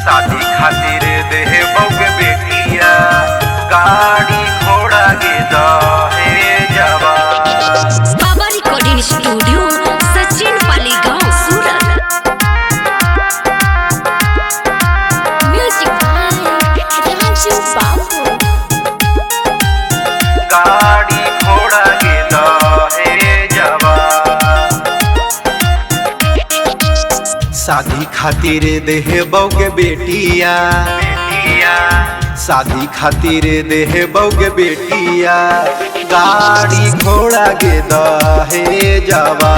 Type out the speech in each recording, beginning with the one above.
शादी खातिर देहबौ के बेटिया गाड़ी घोड़ा के दहेजवा। बाबा रिकॉर्डिंग स्टूडियो सचिन पाली गांव सूरत। म्यूजिक बाय राजू बाबू। गाड़ी घोड़ा के दहेजवा। शादी खातिर देहबौ के बेटिया शादी खातिर देहबौ के बेटिया गाड़ी घोड़ा के दहेजवा।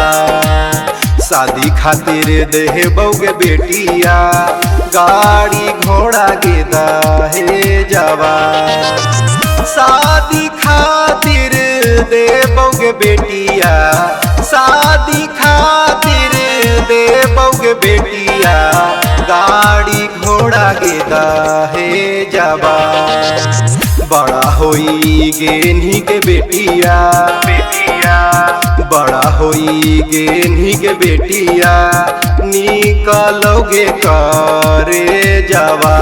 शादी खातिर देहबौ के बेटिया गाड़ी घोड़ा के दहेजवा। शादी खातिर देबौ के बेटिया शादी खातिर देबौ के बेटिया गाड़ी घोड़ा के दहेजवा। बड़ा होई गेन्ही के बेटिया बड़ा होई गेन्ही के बेटिया निकलोगे करे जवा।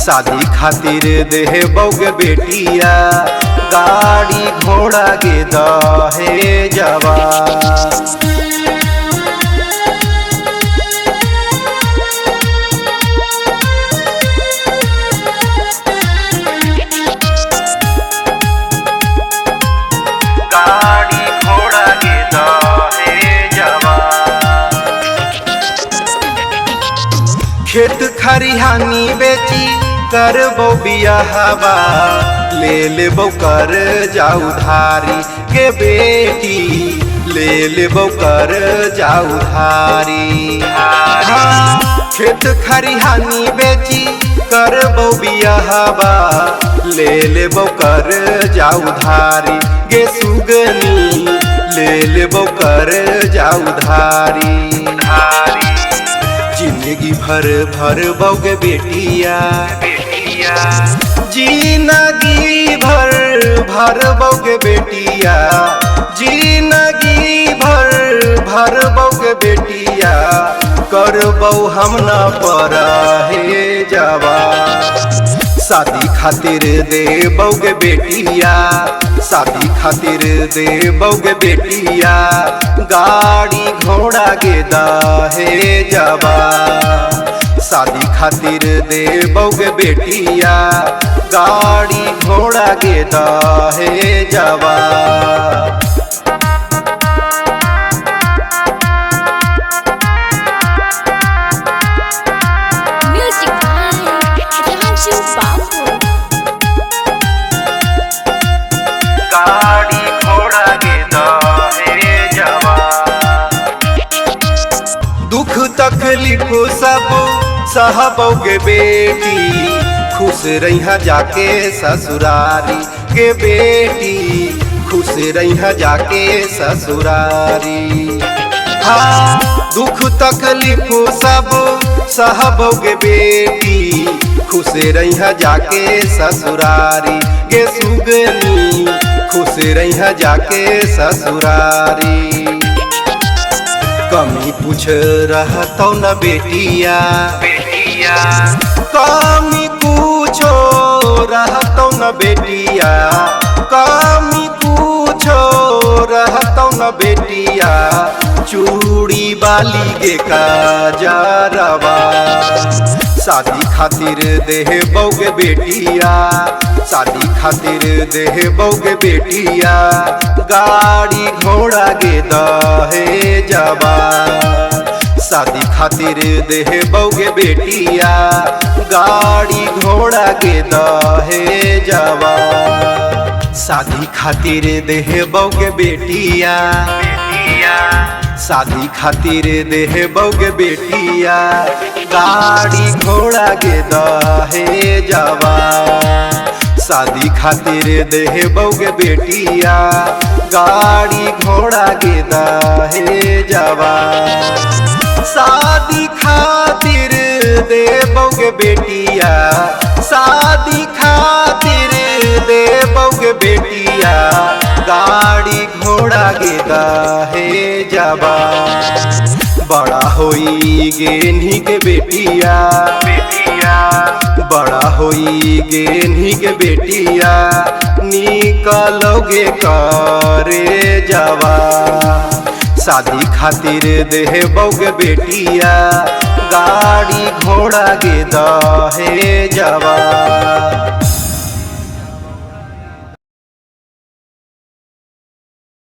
शादी खातिर देहबौ के बेटिया गाड़ी घोड़ा के दहेजवा। गाड़ी घोड़ा के दहेजवा। खेत खरिहानी बेची करबौ बियाहवा। ले लेबौ कर जाऊ धारी के बेटी ले लेबौ कर जाऊ धारी। खेत खरिहानी बेची करबौ बियाहवा। ले लेबौ कर जाऊ धारी गे सुगनी ले लेबौ कर जाऊ धारी। जिंदगी भर भरबौ के बेटिया जिंदगी भर भरबौ के बेटिया जिंदगी भर भरबौ के बेटिया करबौ हम न परहेजवा। शादी खातिर देबौ के बेटिया शादी खातिर देबौ के बेटिया गाड़ी घोड़ा के दहेजवा। शादी खातिर देबौ के बेटिया गाड़ी घोड़ा के दहेजवा। म्यूजिक बाय राजू बाबू। गाड़ी घोड़ा के दहेजवा। दुख तकलीफ सब सहबौ के बेटी खुश रहिहा जाके ससुरारी के बेटी खुश रहिहा जाके ससुरारी। हाँ दुख तकलीफ सब सहबौ के बेटी खुश रहिहा जाके ससुरारी के सुगनी खुश रहिहा जाके ससुरारी। कमी पूछ रहतौ न बेटिया कमी पूछो रहतौ न बेटिया कमी पूछो रहतौ न बेटिया चूड़ी बाली के काजरवा। शादी खातिर देहबौ के बेटिया शादी खातिर देहबौ के बेटिया गाड़ी घोड़ा के दहेजवा। शादी खातिर देहबौ के बेटिया गाड़ी घोड़ा के दहेजवा। शादी खातिर देहबौ के बेटिया शादी खातिर देहबौ के बेटिया गाड़ी घोड़ा के दहेजवा। शादी खातिर देहबौ के बेटिया गाड़ी घोड़ा के दहेजवा। शादी खातिर देबौ के बेटिया शादी खातिर देबौ के बेटिया गाड़ी घोड़ा के दहेजवा। बड़ा होई गेन्ही के बेटिया बड़ा होई गेन्ही के बेटिया निकलोगे करे जावा शादी खातिर देह बौगे बेटिया गाड़ी घोड़ा गे दहे जावा।